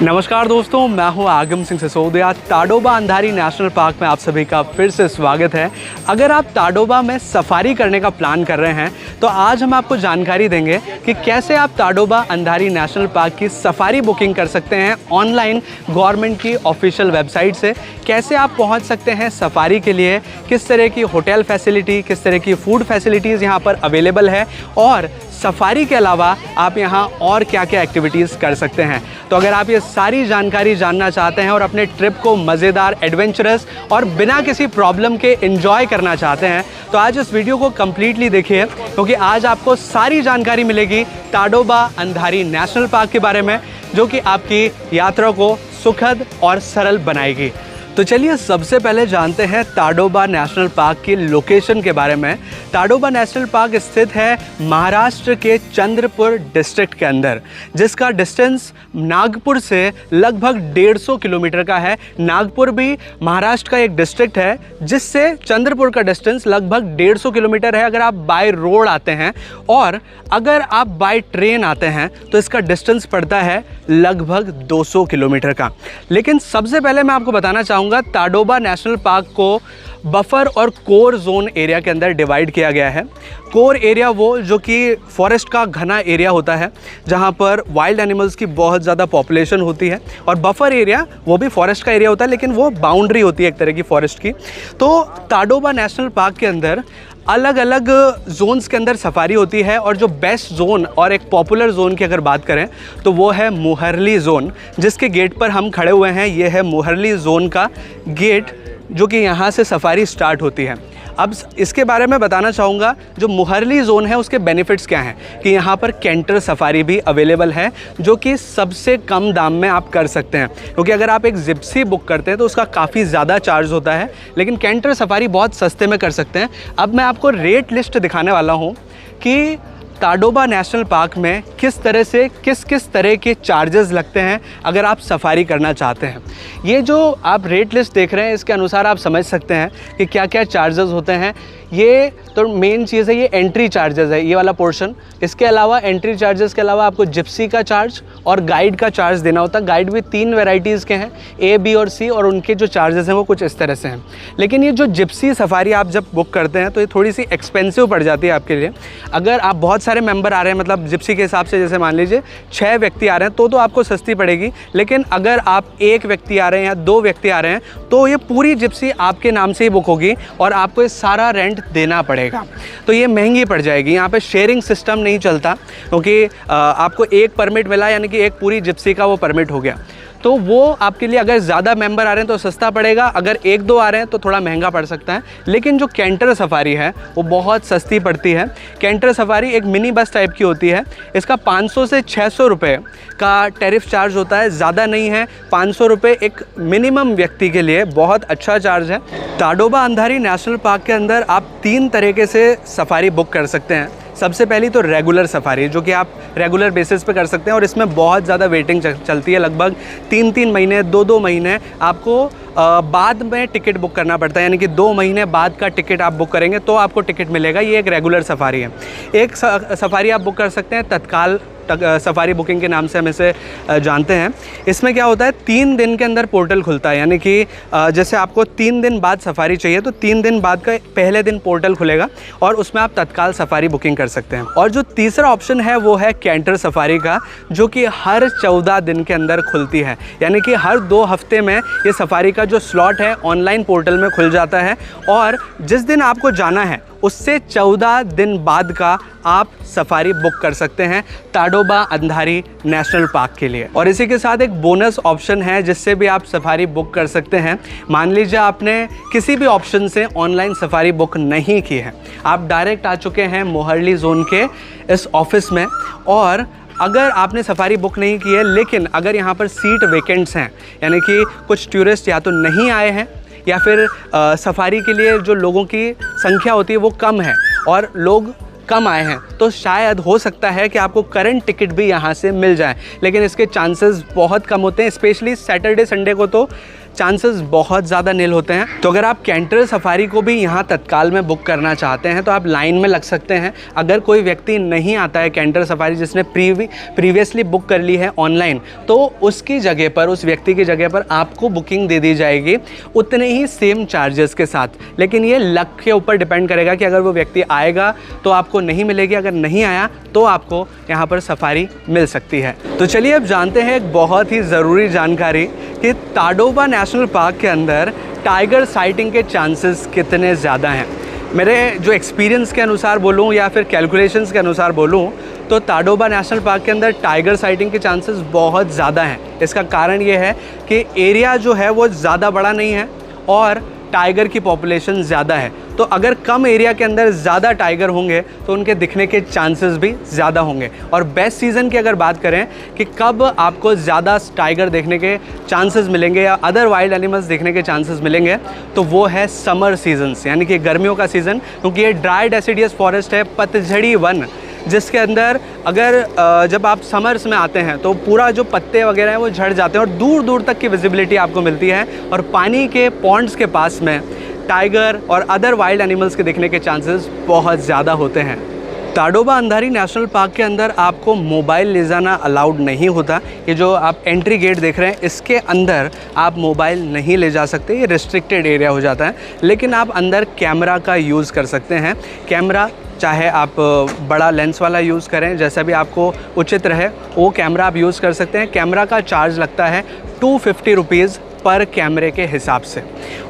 नमस्कार दोस्तों, मैं हूं आगम सिंह सिसोदिया। ताडोबा अंधारी नेशनल पार्क में आप सभी का फिर से स्वागत है। अगर आप ताडोबा में सफारी करने का प्लान कर रहे हैं तो आज हम आपको जानकारी देंगे कि कैसे आप ताडोबा अंधारी नेशनल पार्क की सफारी बुकिंग कर सकते हैं ऑनलाइन गवर्नमेंट की ऑफिशियल वेबसाइट से। कैसे आप पहुंच सकते हैं सफारी के लिए, किस तरह की होटल फैसिलिटी, किस तरह की फूड फैसिलिटीज़ यहाँ पर अवेलेबल है और सफारी के अलावा आप यहाँ और क्या क्या एक्टिविटीज़ कर सकते हैं। तो अगर आप ये सारी जानकारी जानना चाहते हैं और अपने ट्रिप को मज़ेदार, एडवेंचरस और बिना किसी प्रॉब्लम के एंजॉय करना चाहते हैं तो आज इस वीडियो को कम्प्लीटली देखिए, क्योंकि आज आपको सारी जानकारी मिलेगी ताडोबा अंधारी नेशनल पार्क के बारे में, जो कि आपकी यात्रा को सुखद और सरल बनाएगी। तो चलिए सबसे पहले जानते हैं ताडोबा नेशनल पार्क की लोकेशन के बारे में। ताडोबा नेशनल पार्क स्थित है महाराष्ट्र के चंद्रपुर डिस्ट्रिक्ट के अंदर, जिसका डिस्टेंस नागपुर से लगभग 150 किलोमीटर का है। नागपुर भी महाराष्ट्र का एक डिस्ट्रिक्ट है जिससे चंद्रपुर का डिस्टेंस लगभग 150 किलोमीटर है अगर आप बाय रोड आते हैं, और अगर आप बाय ट्रेन आते हैं तो इसका डिस्टेंस पड़ता है लगभग 200 किलोमीटर का। लेकिन सबसे पहले मैं आपको बताना चाहूँगा, ताडोबा नेशनल पार्क को बफर और कोर जोन एरिया के अंदर डिवाइड किया गया है। कोर एरिया वो जो कि फॉरेस्ट का घना एरिया होता है जहाँ पर वाइल्ड एनिमल्स की बहुत ज़्यादा पॉपुलेशन होती है, और बफर एरिया वो भी फॉरेस्ट का एरिया होता है लेकिन वो बाउंड्री होती है एक तरह की फॉरेस्ट की। तो ताडोबा नेशनल पार्क के अंदर अलग अलग जोन्स के अंदर सफारी होती है, और जो बेस्ट जोन और एक पॉपुलर जोन की अगर बात करें तो वो है मुहर्ली जोन, जिसके गेट पर हम खड़े हुए हैं। ये है मुहर्ली जोन का गेट, जो कि यहाँ से सफारी स्टार्ट होती है। अब इसके बारे में बताना चाहूँगा, जो मुहर्ली जोन है उसके बेनिफिट्स क्या हैं कि यहाँ पर कैंटर सफारी भी अवेलेबल है, जो कि सबसे कम दाम में आप कर सकते हैं। क्योंकि अगर आप एक जिप्सी बुक करते हैं तो उसका काफ़ी ज़्यादा चार्ज होता है, लेकिन कैंटर सफारी बहुत सस्ते में कर सकते हैं। अब मैं आपको रेट लिस्ट दिखाने वाला हूँ कि ताडोबा नेशनल पार्क में किस तरह से किस तरह के चार्जेस लगते हैं अगर आप सफारी करना चाहते हैं। ये जो आप रेट लिस्ट देख रहे हैं इसके अनुसार आप समझ सकते हैं कि क्या क्या चार्जेस होते हैं। ये तो मेन चीज़ है, ये एंट्री चार्जेस है, ये वाला पोर्शन। इसके अलावा एंट्री चार्जेस के अलावा आपको जिप्सी का चार्ज और गाइड का चार्ज देना होता है। गाइड भी 3 वेराइटीज़ के हैं, A, B और C, और उनके जो चार्जेस हैं वो कुछ इस तरह से हैं। लेकिन ये जो जिप्सी सफारी आप जब बुक करते हैं तो ये थोड़ी सी एक्सपेंसिव पड़ जाती है आपके लिए। अगर आप बहुत सारे मेंबर आ रहे हैं, मतलब जिप्सी के हिसाब से जैसे मान लीजिए 6 व्यक्ति आ रहे हैं तो आपको सस्ती पड़ेगी। लेकिन अगर आप 1 व्यक्ति आ रहे हैं या 2 व्यक्ति आ रहे हैं तो ये पूरी जिप्सी आपके नाम से ही बुक होगी और आपको ये सारा रेंट देना पड़ेगा, तो ये महंगी पड़ जाएगी। यहाँ पे शेयरिंग सिस्टम नहीं चलता, क्योंकि आपको एक परमिट मिला, यानी कि एक पूरी जिप्सी का वो परमिट हो गया। तो वो आपके लिए अगर ज़्यादा मेंबर आ रहे हैं तो सस्ता पड़ेगा, अगर 1-2 आ रहे हैं तो थोड़ा महंगा पड़ सकता है। लेकिन जो कैंटर सफारी है वो बहुत सस्ती पड़ती है। कैंटर सफारी एक मिनी बस टाइप की होती है। इसका 500 से 600 रुपये का टैरिफ चार्ज होता है, ज़्यादा नहीं है। 500 रुपये एक मिनिमम व्यक्ति के लिए बहुत अच्छा चार्ज है। ताडोबा अंधारी नेशनल पार्क के अंदर आप 3 तरीके से सफारी बुक कर सकते हैं। सबसे पहली तो रेगुलर सफारी, जो कि आप रेगुलर बेसिस पे कर सकते हैं, और इसमें बहुत ज़्यादा वेटिंग चलती है। लगभग 3-3 महीने, 2-2 महीने आपको बाद में टिकट बुक करना पड़ता है, यानी कि 2 महीने बाद का टिकट आप बुक करेंगे तो आपको टिकट मिलेगा। ये एक रेगुलर सफारी है। एक सफारी आप बुक कर सकते हैं तत्काल सफारी बुकिंग के नाम से हम इसे जानते हैं। इसमें क्या होता है, 3 दिन के अंदर पोर्टल खुलता है, यानी कि जैसे आपको 3 दिन बाद सफारी चाहिए तो 3 दिन बाद का पहले दिन पोर्टल खुलेगा और उसमें आप तत्काल सफारी बुकिंग कर सकते हैं। और जो तीसरा ऑप्शन है वो है कैंटर सफारी का, जो कि हर 14 दिन के अंदर खुलती है, यानी कि हर 2 हफ्ते में ये सफारी का जो स्लॉट है ऑनलाइन पोर्टल में खुल जाता है, और जिस दिन आपको जाना है उससे 14 दिन बाद का आप सफारी बुक कर सकते हैं ताडोबा अंधारी नेशनल पार्क के लिए। और इसी के साथ एक बोनस ऑप्शन है जिससे भी आप सफारी बुक कर सकते हैं। मान लीजिए आपने किसी भी ऑप्शन से ऑनलाइन सफारी बुक नहीं की है, आप डायरेक्ट आ चुके हैं मुहर्ली जोन के इस ऑफिस में, और अगर आपने सफारी बुक नहीं की है लेकिन अगर यहाँ पर सीट वेकेंट्स हैं, यानी कि कुछ टूरिस्ट या तो नहीं आए हैं या फिर सफारी के लिए जो लोगों की संख्या होती है वो कम है और लोग कम आए हैं, तो शायद हो सकता है कि आपको करंट टिकट भी यहाँ से मिल जाए। लेकिन इसके चांसेस बहुत कम होते हैं, स्पेशली सैटरडे संडे को तो चांसेस बहुत ज़्यादा नील होते हैं। तो अगर आप कैंटर सफारी को भी यहाँ तत्काल में बुक करना चाहते हैं तो आप लाइन में लग सकते हैं। अगर कोई व्यक्ति नहीं आता है कैंटर सफारी जिसने प्रीवियसली बुक कर ली है ऑनलाइन, तो उसकी जगह पर, उस व्यक्ति की जगह पर आपको बुकिंग दे दी जाएगी उतने ही सेम चार्जेस के साथ। लेकिन ये लक के ऊपर डिपेंड करेगा कि अगर वो व्यक्ति आएगा तो आपको नहीं मिलेगी, अगर नहीं आया तो आपको यहाँ पर सफारी मिल सकती है। तो चलिए अब जानते हैं एक बहुत ही ज़रूरी जानकारी कि ताडोबा नेशनल पार्क के अंदर टाइगर साइटिंग के चांसेस कितने ज़्यादा हैं। मेरे जो एक्सपीरियंस के अनुसार बोलूँ या फिर कैलकुलेशंस के अनुसार बोलूँ तो ताडोबा नेशनल पार्क के अंदर टाइगर साइटिंग के चांसेस बहुत ज़्यादा हैं। इसका कारण ये है कि एरिया जो है वो ज़्यादा बड़ा नहीं है और टाइगर की पॉपुलेशन ज़्यादा है। तो अगर कम एरिया के अंदर ज़्यादा टाइगर होंगे तो उनके दिखने के चांसेस भी ज़्यादा होंगे। और बेस्ट सीज़न की अगर बात करें कि कब आपको ज़्यादा टाइगर देखने के चांसेस मिलेंगे या अदर वाइल्ड एनिमल्स देखने के चांसेस मिलेंगे, तो वो है समर सीजन्स, यानी कि गर्मियों का सीज़न। क्योंकि ये ड्राई डेसिडियस फॉरेस्ट है, पतझड़ी वन, जिसके अंदर अगर जब आप समर्स में आते हैं तो पूरा जो पत्ते वगैरह हैं वो झड़ जाते हैं और दूर दूर तक की विजिबिलिटी आपको मिलती है। और पानी के पॉन्ड्स के पास में टाइगर और अदर वाइल्ड एनिमल्स के दिखने के चांसेस बहुत ज़्यादा होते हैं। ताडोबा अंधारी नेशनल पार्क के अंदर आपको मोबाइल ले जाना अलाउड नहीं होता। ये जो आप एंट्री गेट देख रहे हैं इसके अंदर आप मोबाइल नहीं ले जा सकते, ये रिस्ट्रिक्टेड एरिया हो जाता है। लेकिन आप अंदर कैमरा का यूज़ कर सकते हैं। कैमरा चाहे आप बड़ा लेंस वाला यूज़ करें, जैसा भी आपको उचित रहे वो कैमरा आप यूज़ कर सकते हैं। कैमरा का चार्ज लगता है 250 रुपीज़ पर कैमरे के हिसाब से।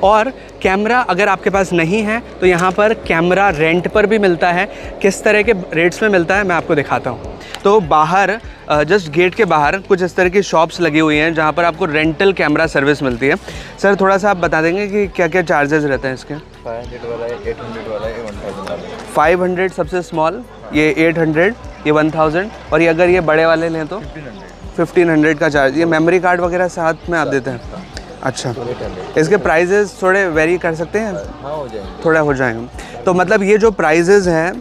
और कैमरा अगर आपके पास नहीं है तो यहाँ पर कैमरा रेंट पर भी मिलता है। किस तरह के रेट्स में मिलता है मैं आपको दिखाता हूँ। तो बाहर जस्ट गेट के बाहर कुछ इस तरह की शॉप्स लगी हुई हैं जहाँ पर आपको रेंटल कैमरा सर्विस मिलती है। सर थोड़ा सा आप बता देंगे कि क्या क्या चार्जेस रहते हैं इसके? 500 वाला है, 800 वाला है, 1000 वाला है। 500 सबसे स्मॉल, ये 800, ये 1000, और ये अगर ये बड़े वाले लें तो 1500 का चार्ज। ये मेमोरी कार्ड वगैरह साथ में आप देते हैं? अच्छा, इसके प्राइजेस थोड़े वेरी कर सकते हैं? हाँ हो जाएंगे, थोड़ा हो जाएंगे। तो मतलब ये जो प्राइजेज़ हैं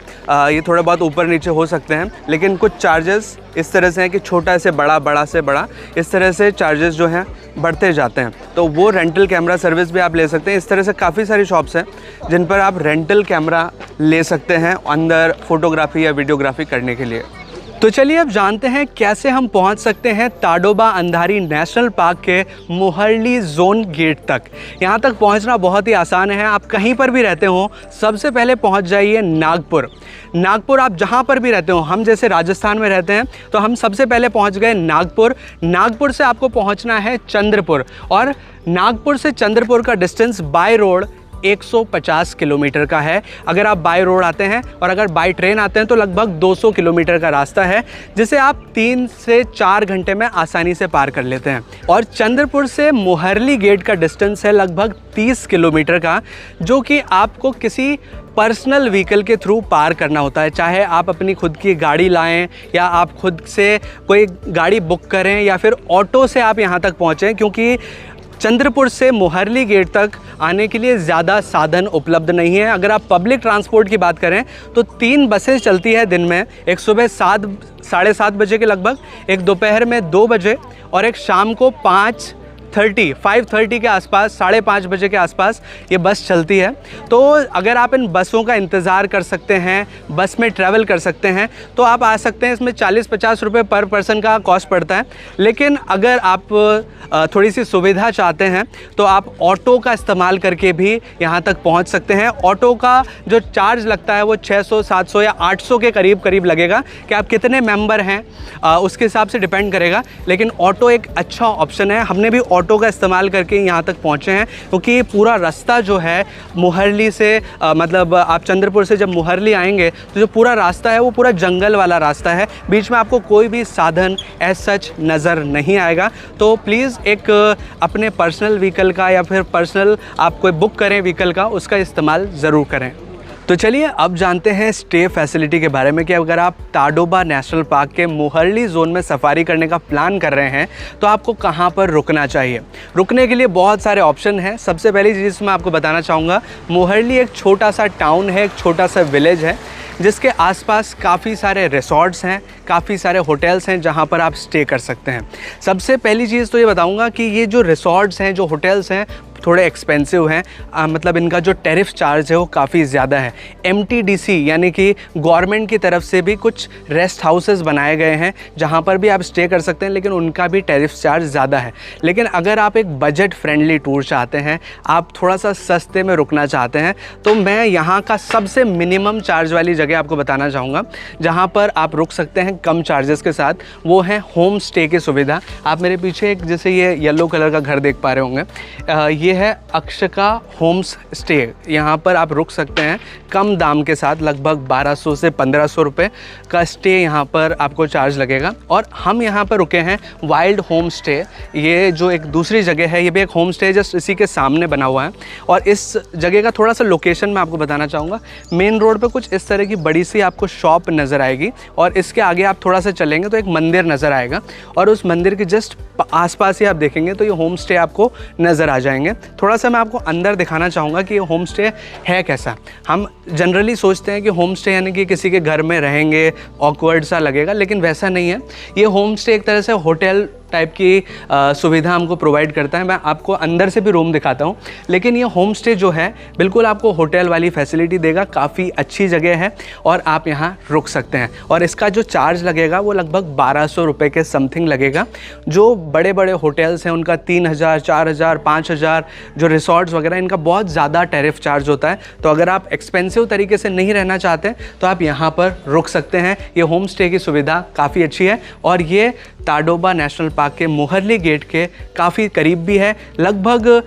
ये थोड़ा बहुत ऊपर नीचे हो सकते हैं, लेकिन कुछ चार्जेस इस तरह से हैं कि छोटा से बड़ा, बड़ा से बड़ा, इस तरह से चार्जेस जो हैं बढ़ते जाते हैं। तो वो रेंटल कैमरा सर्विस भी आप ले सकते हैं। इस तरह से काफ़ी सारी शॉप्स हैं जिन पर आप रेंटल कैमरा ले सकते हैं अंदर फ़ोटोग्राफी या वीडियोग्राफी करने के लिए। तो चलिए अब जानते हैं कैसे हम पहुंच सकते हैं ताडोबा अंधारी नेशनल पार्क के मोहर्ली जोन गेट तक। यहां तक पहुंचना बहुत ही आसान है। आप कहीं पर भी रहते हो सबसे पहले पहुंच जाइए नागपुर। नागपुर आप जहां पर भी रहते हो, हम जैसे राजस्थान में रहते हैं तो हम सबसे पहले पहुंच गए नागपुर। नागपुर से आपको पहुंचना है चंद्रपुर, और नागपुर से चंद्रपुर का डिस्टेंस बाय रोड 150 किलोमीटर का है अगर आप बाय रोड आते हैं, और अगर बाय ट्रेन आते हैं तो लगभग 200 किलोमीटर का रास्ता है, जिसे आप 3 से 4 घंटे में आसानी से पार कर लेते हैं। और चंद्रपुर से मोहर्ली गेट का डिस्टेंस है लगभग 30 किलोमीटर का, जो कि आपको किसी पर्सनल व्हीकल के थ्रू पार करना होता है। चाहे आप अपनी खुद की गाड़ी लाएं या आप खुद से कोई गाड़ी बुक करें या फिर ऑटो से आप यहाँ तक पहुँचें, क्योंकि चंद्रपुर से मोहर्ली गेट तक आने के लिए ज़्यादा साधन उपलब्ध नहीं है। अगर आप पब्लिक ट्रांसपोर्ट की बात करें तो 3 बसें चलती है दिन में, एक सुबह 7, साढ़े 7 बजे के लगभग, एक दोपहर में 2 बजे और एक शाम को 5:30 के आसपास, 5:30 बजे के आसपास ये बस चलती है। तो अगर आप इन बसों का इंतज़ार कर सकते हैं, बस में ट्रैवल कर सकते हैं, तो आप आ सकते हैं। इसमें 40-50 रुपये पर पर्सन का कॉस्ट पड़ता है। लेकिन अगर आप थोड़ी सी सुविधा चाहते हैं तो आप ऑटो का इस्तेमाल करके भी यहाँ तक पहुँच सकते हैं। ऑटो का जो चार्ज लगता है वो 600, 700 या 800 के करीब लगेगा, कि आप कितने मेंबर हैं उसके हिसाब से डिपेंड करेगा। लेकिन ऑटो एक अच्छा ऑप्शन है। हमने भी ऑटो का इस्तेमाल करके यहाँ तक पहुँचे हैं, क्योंकि पूरा रास्ता जो है मोहर्ली से मतलब आप चंद्रपुर से जब मोहर्ली आएंगे तो जो पूरा रास्ता है वो पूरा जंगल वाला रास्ता है। बीच में आपको कोई भी साधन एज सच नज़र नहीं आएगा। तो प्लीज़ एक अपने पर्सनल व्हीकल का या फिर पर्सनल आप कोई बुक करें व्हीकल का, उसका इस्तेमाल ज़रूर करें। तो चलिए अब जानते हैं स्टे फैसिलिटी के बारे में, कि अगर आप ताडोबा नेशनल पार्क के मोहर्ली जोन में सफारी करने का प्लान कर रहे हैं तो आपको कहां पर रुकना चाहिए। रुकने के लिए बहुत सारे ऑप्शन हैं। सबसे पहली चीज़ मैं आपको बताना चाहूँगा, मोहर्ली एक छोटा सा टाउन है, एक छोटा सा विलेज है। जिसके आसपास काफ़ी सारे रिसॉर्ट्स हैं, काफ़ी सारे होटल्स हैं जहां पर आप स्टे कर सकते हैं। सबसे पहली चीज़ तो ये बताऊंगा कि ये जो रिसॉर्ट्स हैं, जो होटल्स हैं, थोड़े एक्सपेंसिव हैं, मतलब इनका जो टैरिफ चार्ज है वो काफ़ी ज़्यादा है। MTDC यानी कि गवर्नमेंट की तरफ से भी कुछ रेस्ट हाउसेस बनाए गए हैं जहाँ पर भी आप स्टे कर सकते हैं, लेकिन उनका भी टैरिफ चार्ज ज़्यादा है। लेकिन अगर आप एक बजट फ्रेंडली टूर चाहते हैं, आप थोड़ा सा सस्ते में रुकना चाहते हैं, तो मैं यहाँ का सबसे मिनिमम चार्ज वाली जगह आपको बताना चाहूँगा जहाँ पर आप रुक सकते हैं कम चार्जेस के साथ। वो है होम स्टे की सुविधा। आप मेरे पीछे एक जैसे ये येलो कलर का घर देख पा रहे होंगे, ये है अक्षका होम्स स्टे। यहाँ पर आप रुक सकते हैं कम दाम के साथ, लगभग 1200 से 1500 रुपये का स्टे यहाँ पर आपको चार्ज लगेगा। और हम यहाँ पर रुके हैं वाइल्ड होम स्टे। ये जो एक दूसरी जगह है, ये भी एक होम स्टे जस्ट इसी के सामने बना हुआ है। और इस जगह का थोड़ा सा लोकेशन मैं आपको बताना चाहूँगा। मेन रोड पर कुछ इस तरह की बड़ी सी आपको शॉप नज़र आएगी और इसके आगे आप थोड़ा सा चलेंगे तो एक मंदिर नज़र आएगा और उस मंदिर के जस्ट आसपास ही आप देखेंगे तो ये होम स्टे आपको नज़र आ जाएंगे। थोड़ा सा मैं आपको अंदर दिखाना चाहूँगा कि ये होम स्टे है कैसा। हम जनरली सोचते हैं कि होम स्टे यानी कि किसी के घर में रहेंगे, ऑकवर्ड सा लगेगा, लेकिन वैसा नहीं है। ये होम स्टे एक तरह से होटल टाइप की सुविधा हमको प्रोवाइड करता है। मैं आपको अंदर से भी रूम दिखाता हूँ, लेकिन ये होम स्टे जो है बिल्कुल आपको होटल वाली फैसिलिटी देगा। काफ़ी अच्छी जगह है और आप यहाँ रुक सकते हैं। और इसका जो चार्ज लगेगा वो लगभग 1200 रुपये के समथिंग लगेगा। जो बड़े बड़े होटल्स हैं उनका 3000, 4000, 5000, जो रिसॉर्ट्स वगैरह, इनका बहुत ज़्यादा टैरिफ चार्ज होता है। तो अगर आप एक्सपेंसिव तरीके से नहीं रहना चाहते तो आप यहाँ पर रुक सकते हैं। ये होम स्टे की सुविधा काफ़ी अच्छी है और ये ताडोबा नेशनल पार्क के मोहरली गेट के काफ़ी करीब भी है। लगभग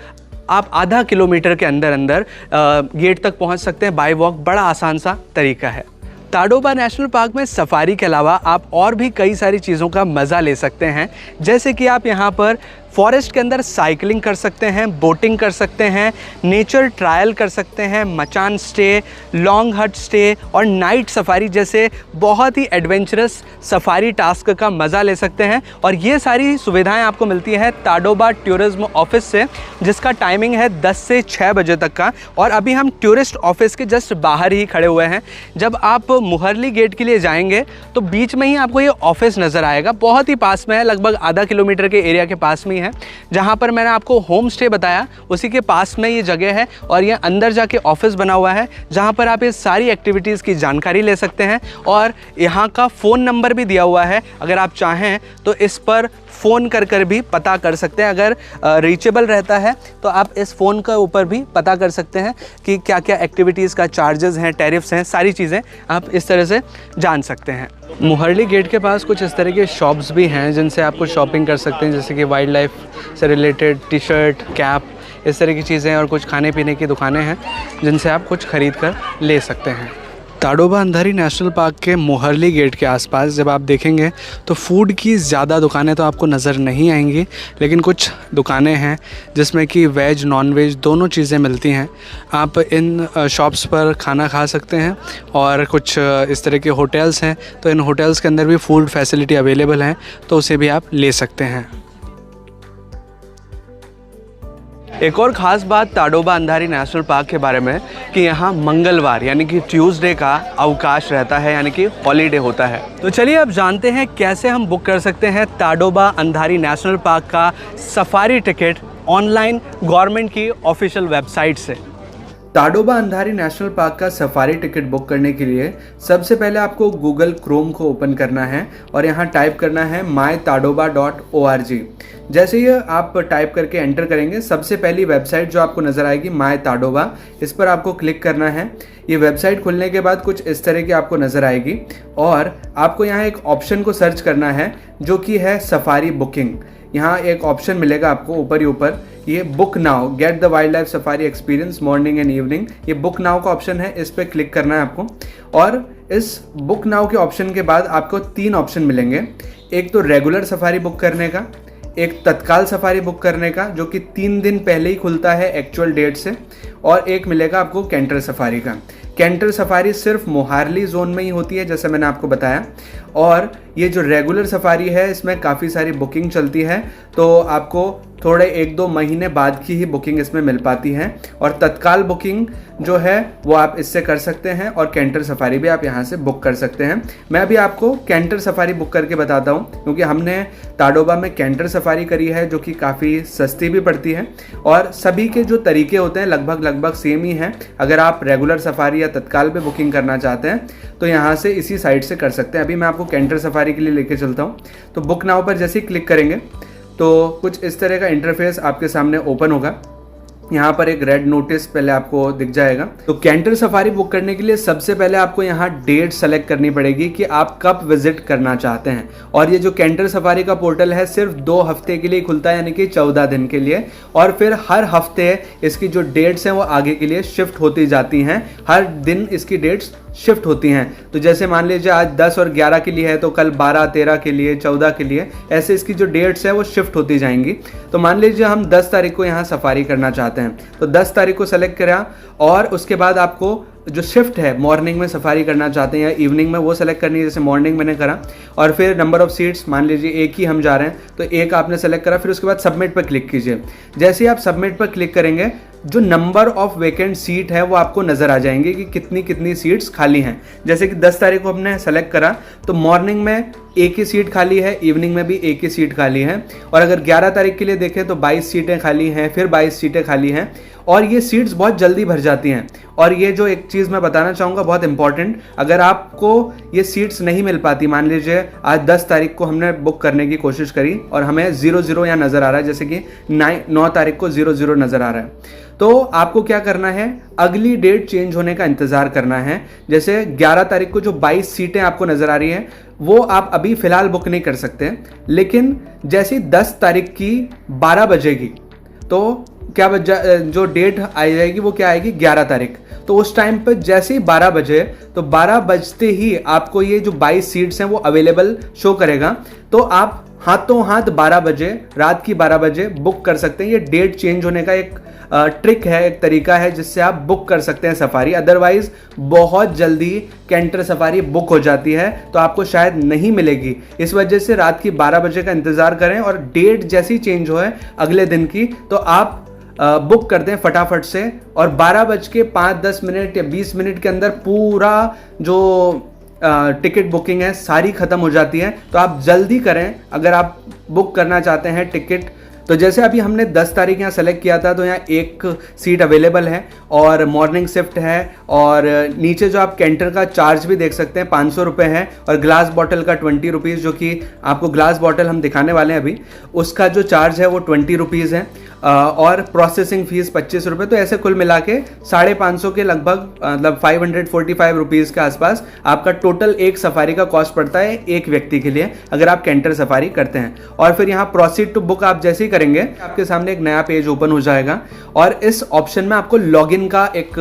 आप आधा किलोमीटर के अंदर गेट तक पहुंच सकते हैं बाय वॉक। बड़ा आसान सा तरीका है। ताडोबा नेशनल पार्क में सफारी के अलावा आप और भी कई सारी चीज़ों का मज़ा ले सकते हैं, जैसे कि आप यहाँ पर फॉरेस्ट के अंदर साइकिलिंग कर सकते हैं, बोटिंग कर सकते हैं, नेचर ट्रायल कर सकते हैं, मचान स्टे, लॉन्ग हट स्टे और नाइट सफारी जैसे बहुत ही एडवेंचरस सफारी टास्क का मज़ा ले सकते हैं। और ये सारी सुविधाएं आपको मिलती हैं ताडोबा टूरिज्म ऑफिस से, जिसका टाइमिंग है 10 से 6 बजे तक का। और अभी हम टूरिस्ट ऑफिस के जस्ट बाहर ही खड़े हुए हैं। जब आप मोहरली गेट के लिए जाएंगे तो बीच में ही आपको ये ऑफिस नज़र आएगा, बहुत ही पास में है, लगभग आधा किलोमीटर के एरिया के पास में ही है। जहां पर मैंने आपको होम स्टे बताया उसी के पास में ये जगह है और ये अंदर जाके ऑफिस बना हुआ है जहां पर आप ये सारी एक्टिविटीज़ की जानकारी ले सकते हैं। और यहाँ का फ़ोन नंबर भी दिया हुआ है, अगर आप चाहें तो इस पर फ़ोन कर भी पता कर सकते हैं। अगर रीचेबल रहता है तो आप इस फ़ोन के ऊपर भी पता कर सकते हैं कि क्या क्या एक्टिविटीज़ का चार्जेस हैं, टैरिफ्स हैं, सारी चीज़ें आप इस तरह से जान सकते हैं। मोहरली गेट के पास कुछ इस तरह के शॉप्स भी हैं जिनसे आपको शॉपिंग कर सकते हैं, जैसे कि वाइल्ड लाइफ से रिलेटेड टी शर्ट, कैप, इस तरह की चीज़ें, और कुछ खाने पीने की दुकानें हैं जिनसे आप कुछ ख़रीद कर ले सकते हैं। ताडोबा अंधारी नेशनल पार्क के मोहरली गेट के आसपास जब आप देखेंगे तो फूड की ज़्यादा दुकानें तो आपको नज़र नहीं आएंगी, लेकिन कुछ दुकानें हैं जिसमें कि वेज नॉन वेज दोनों चीज़ें मिलती हैं। आप इन शॉप्स पर खाना खा सकते हैं। और कुछ इस तरह के होटल्स हैं तो इन होटल्स के अंदर भी फूड फैसिलिटी अवेलेबल है, तो उसे भी आप ले सकते हैं। एक और ख़ास बात ताडोबा अंधारी नेशनल पार्क के बारे में कि यहाँ मंगलवार यानी कि ट्यूसडे का अवकाश रहता है, यानी कि हॉलीडे होता है। तो चलिए अब जानते हैं कैसे हम बुक कर सकते हैं ताडोबा अंधारी नेशनल पार्क का सफारी टिकट ऑनलाइन गवर्नमेंट की ऑफिशियल वेबसाइट से। ताडोबा अंधारी नेशनल पार्क का सफारी टिकट बुक करने के लिए सबसे पहले आपको गूगल क्रोम को ओपन करना है और यहाँ टाइप करना है mytadoba.org। जैसे ही आप टाइप करके एंटर करेंगे, सबसे पहली वेबसाइट जो आपको नज़र आएगी माय ताडोबा, इस पर आपको क्लिक करना है। ये वेबसाइट खुलने के बाद कुछ इस तरह की आपको नज़र आएगी और आपको यहाँ एक ऑप्शन को सर्च करना है जो कि है सफारी बुकिंग। यहाँ एक ऑप्शन मिलेगा आपको ऊपर ही ऊपर, ये book now get the wild life safari experience morning and evening, ये बुक नाउ का ऑप्शन है, इस पर क्लिक करना है आपको। और इस बुक नाउ के ऑप्शन के बाद आपको 3 ऑप्शन मिलेंगे। एक तो रेगुलर सफारी बुक करने का, एक तत्काल सफारी बुक करने का जो कि 3 दिन पहले ही खुलता है एक्चुअल डेट से, और एक मिलेगा आपको कैंटर सफारी का। कैंटर सफारी सिर्फ मोहारली जोन में ही होती है जैसे मैंने आपको बताया। और ये जो रेगुलर सफारी है इसमें काफ़ी सारी बुकिंग चलती है, तो आपको थोड़े 1-2 महीने बाद की ही बुकिंग इसमें मिल पाती है, और तत्काल बुकिंग जो है वो आप इससे कर सकते हैं, और कैंटर सफारी भी आप यहाँ से बुक कर सकते हैं। मैं अभी आपको कैंटर सफारी बुक करके बताता हूँ, क्योंकि हमने ताडोबा में कैंटर सफारी करी है जो कि काफ़ी सस्ती भी पड़ती है, और सभी के जो तरीके होते हैं लगभग सेम ही हैं। अगर आप रेगुलर सफारी या तत्काल पे बुकिंग करना चाहते हैं तो यहाँ से इसी साइट से कर सकते हैं। अभी मैं आपको कैंटर सफारी के लिए लेके चलता हूँ। तो बुक नाउ पर जैसे ही क्लिक करेंगे तो कुछ इस तरह का इंटरफेस आपके सामने ओपन होगा। यहाँ पर एक रेड नोटिस पहले आपको दिख जाएगा। तो कैंटर सफारी बुक करने के लिए सबसे पहले आपको यहाँ डेट सेलेक्ट करनी पड़ेगी कि आप कब विजिट करना चाहते हैं, और ये जो कैंटर सफारी का पोर्टल है सिर्फ 2 हफ्ते के लिए खुलता है, यानी कि 14 दिन के लिए, और फिर हर हफ्ते इसकी जो डेट्स हैं वो आगे के लिए शिफ्ट होती जाती हैं। हर दिन इसकी डेट्स शिफ्ट होती हैं। तो जैसे मान लीजिए आज 10 और 11 के लिए है तो कल 12, 13 के लिए, 14 के लिए, ऐसे इसकी जो डेट्स है वो शिफ्ट होती जाएंगी। तो मान लीजिए हम 10 तारीख को यहाँ सफारी करना चाहते हैं, तो 10 तारीख को सेलेक्ट करा, और उसके बाद आपको जो शिफ्ट है मॉर्निंग में सफारी करना चाहते हैं या इवनिंग में वो सेलेक्ट करनी है। जैसे मॉर्निंग मैंने करा, और फिर नंबर ऑफ सीट्स मान लीजिए 1 ही हम जा रहे हैं तो 1 आपने सेलेक्ट करा। फिर उसके बाद सबमिट पर क्लिक कीजिए। जैसे ही आप सबमिट पर क्लिक करेंगे जो नंबर ऑफ वेकेंट सीट है वो आपको नज़र आ जाएंगे कि कितनी कितनी सीट्स खाली हैं। जैसे कि 10 तारीख को हमने सेलेक्ट करा तो मॉर्निंग में 1 ही सीट खाली है, इवनिंग में भी 1 ही सीट खाली है, और अगर 11 तारीख के लिए देखें तो 22 सीटें खाली हैं, फिर 22 सीटें खाली हैं, और ये सीट्स बहुत जल्दी भर जाती हैं। और ये जो एक चीज़ मैं बताना चाहूँगा बहुत इंपॉर्टेंट, अगर आपको ये सीट्स नहीं मिल पाती, मान लीजिए आज 10 तारीख को हमने बुक करने की कोशिश करी और हमें 0-0 यहाँ नज़र आ रहा है, जैसे कि 9 तारीख को 0-0 नज़र आ रहा है, तो आपको क्या करना है, अगली डेट चेंज होने का इंतज़ार करना है। जैसे 11 तारीख को जो 22 सीटें आपको नज़र आ रही हैं वो आप अभी फ़िलहाल बुक नहीं कर सकते, लेकिन जैसे 10 तारीख की 12 बजेगी तो क्या जो डेट आ जाएगी वो क्या आएगी, 11 तारीख। तो उस टाइम पर जैसे ही 12 बजे, तो 12 बजते ही आपको ये जो 22 सीट्स हैं वो अवेलेबल शो करेगा। तो आप हाथों हाथ 12 बजे, रात की 12 बजे बुक कर सकते हैं। ये डेट चेंज होने का एक ट्रिक है, एक तरीका है जिससे आप बुक कर सकते हैं सफारी। अदरवाइज बहुत जल्दी कैंटर सफारी बुक हो जाती है तो आपको शायद नहीं मिलेगी। इस वजह से रात की 12 बजे का इंतज़ार करें, और डेट जैसी चेंज हो अगले दिन की तो आप बुक कर दें फटाफट से, और 12:05-10 या 20 मिनट के अंदर पूरा जो टिकट बुकिंग है सारी ख़त्म हो जाती है। तो आप जल्दी करें अगर आप बुक करना चाहते हैं टिकट। तो जैसे अभी हमने 10 तारीख यहाँ सेलेक्ट किया था तो यहाँ 1 सीट अवेलेबल है और मॉर्निंग शिफ्ट है, और नीचे जो आप कैंटर का चार्ज भी देख सकते हैं 500 रुपये है, और ग्लास बॉटल का 20 रुपीज़, जो कि आपको ग्लास बॉटल हम दिखाने वाले हैं अभी, उसका जो चार्ज है वो 20 रुपीज़ है, और प्रोसेसिंग फीस 25 रुपये। तो ऐसे कुल मिला के 550 के लगभग, मतलब 545 रुपीज़ के आसपास आपका टोटल एक सफारी का कॉस्ट पड़ता है एक व्यक्ति के लिए, अगर आप कैंटर सफारी करते हैं। और फिर यहाँ प्रोसीड टू बुक आप जैसे ही करेंगे आपके सामने एक नया पेज ओपन हो जाएगा, और इस ऑप्शन में आपको लॉगिन का एक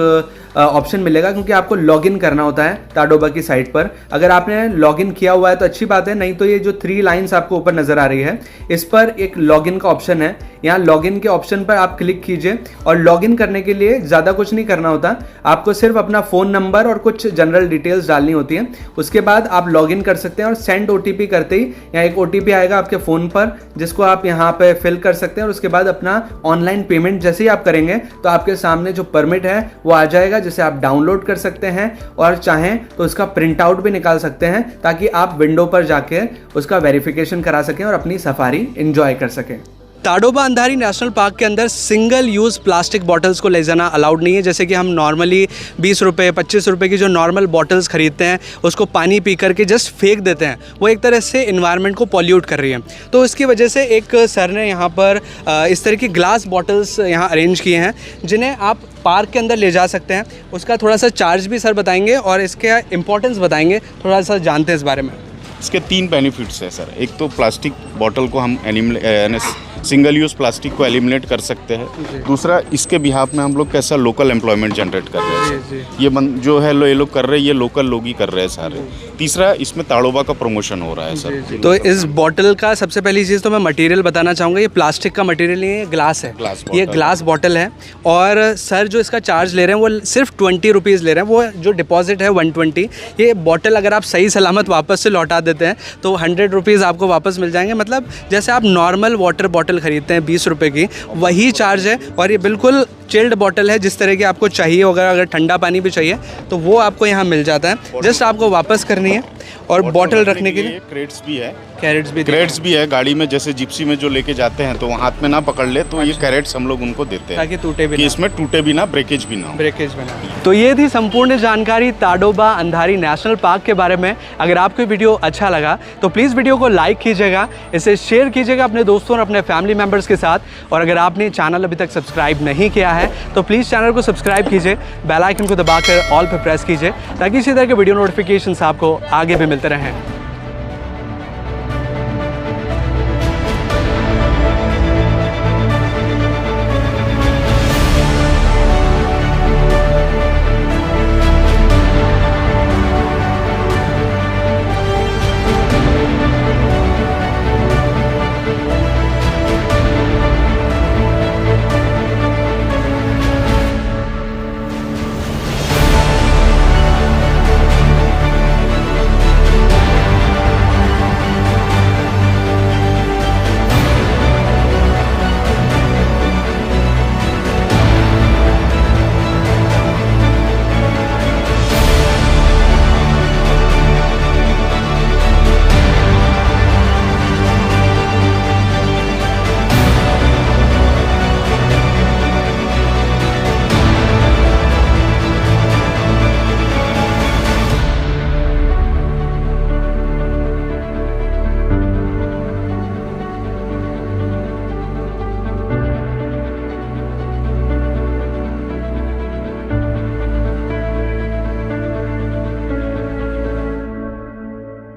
ऑप्शन मिलेगा, क्योंकि आपको लॉगिन करना होता है ताडोबा की साइट पर। अगर आपने लॉगिन किया हुआ है तो अच्छी बात है, नहीं तो ये जो 3 लाइंस आपको ऊपर नजर आ रही है इस पर एक लॉगिन का ऑप्शन है। यहाँ लॉगिन के ऑप्शन पर आप क्लिक कीजिए, और लॉगिन करने के लिए ज़्यादा कुछ नहीं करना होता, आपको सिर्फ अपना फ़ोन नंबर और कुछ जनरल डिटेल्स डालनी होती है। उसके बाद आप लॉगिन कर सकते हैं, और सेंड OTP करते ही यहाँ एक OTP आएगा आपके फ़ोन पर, जिसको आप यहाँ पे फिल कर सकते हैं, और उसके बाद अपना ऑनलाइन पेमेंट जैसे ही आप करेंगे तो आपके सामने जो परमिट है वो आ जाएगा, जिसे आप डाउनलोड कर सकते हैं, और चाहें तो उसका प्रिंट आउट भी निकाल सकते हैं ताकि आप विंडो पर जाके उसका वेरिफिकेशन करा सकें और अपनी सफारी एंजॉय कर सकें। ताडोबा अंधारी नेशनल पार्क के अंदर सिंगल यूज़ प्लास्टिक बॉटल्स को ले जाना अलाउड नहीं है। जैसे कि हम नॉर्मली 20 रुपये 25 रुपये की जो नॉर्मल बॉटल्स ख़रीदते हैं उसको पानी पी करके जस्ट फेंक देते हैं, वो एक तरह से इन्वायरमेंट को पॉल्यूट कर रही है। तो इसकी वजह से एक सर ने यहाँ पर इस तरह की ग्लास बॉटल्स यहाँ अरेंज किए हैं, जिन्हें आप पार्क के अंदर ले जा सकते हैं। उसका थोड़ा सा चार्ज भी सर बताएंगे और इसके इम्पोर्टेंस बताएंगे, थोड़ा सा जानते हैं इस बारे में। इसके 3 बेनिफिट्स हैं सर। एक तो प्लास्टिक बॉटल को हम सिंगल यूज़ प्लास्टिक को एलिमिनेट कर सकते हैं। दूसरा, इसके बिहाफ में हम लोग कैसा लोकल एम्प्लॉयमेंट जनरेट कर रहे हैं। ये जो है ये लोग कर रहे हैं, ये लोकल लोग ही कर रहे हैं सारे। तीसरा, इसमें ताडोबा का प्रमोशन हो रहा है सर। तो इस बॉटल का सबसे पहली चीज़ तो मैं मटेरियल बताना चाहूँगा, ये प्लास्टिक का मटेरियल नहीं है, ग्लास है। ये ग्लास बॉटल है, और सर जो इसका चार्ज ले रहे हैं वो सिर्फ 20 रुपीज़ ले रहे हैं। वो जो डिपॉजिट है 120। ये बॉटल अगर आप सही सलामत वापस से लौटा देते हैं तो 100 रुपीज़ आपको वापस मिल जाएंगे। मतलब जैसे आप नॉर्मल वाटर बॉटल बॉटल खरीदते हैं 20 रुपए की, वही चार्ज है। और ये बिल्कुल चिल्ड बॉटल है, जिस तरह की आपको चाहिए होगा। अगर ठंडा पानी भी चाहिए तो वो आपको यहाँ मिल जाता है। जस्ट आपको वापस करनी है। और बॉटल रखने के लिए क्रेट्स भी है, कैरेट्स भी है गाड़ी में, जैसे जिप्सी में जो लेके जाते हैं तो वो हाथ में ना पकड़ ले, तो ये कैरेट्स हम लोग उनको देते हैं ताकि टूटे भी कि ना, इसमें टूटे भी ना, ब्रेकेज भी ना हो। ब्रेकेज बना। तो ये थी संपूर्ण जानकारी ताडोबा अंधारी नेशनल पार्क के बारे में। अगर आपको वीडियो अच्छा लगा तो प्लीज़ वीडियो को लाइक कीजिएगा, इसे शेयर कीजिएगा अपने दोस्तों और अपने फैमिली मेम्बर्स के साथ। और अगर आपने चैनल अभी तक सब्सक्राइब नहीं किया है तो प्लीज़ चैनल को सब्सक्राइब कीजिए, बेल आइकन को दबाकर ऑल पर प्रेस कीजिए, ताकि इसी तरह के वीडियो नोटिफिकेशंस आपको आगे भी मिलते रहें।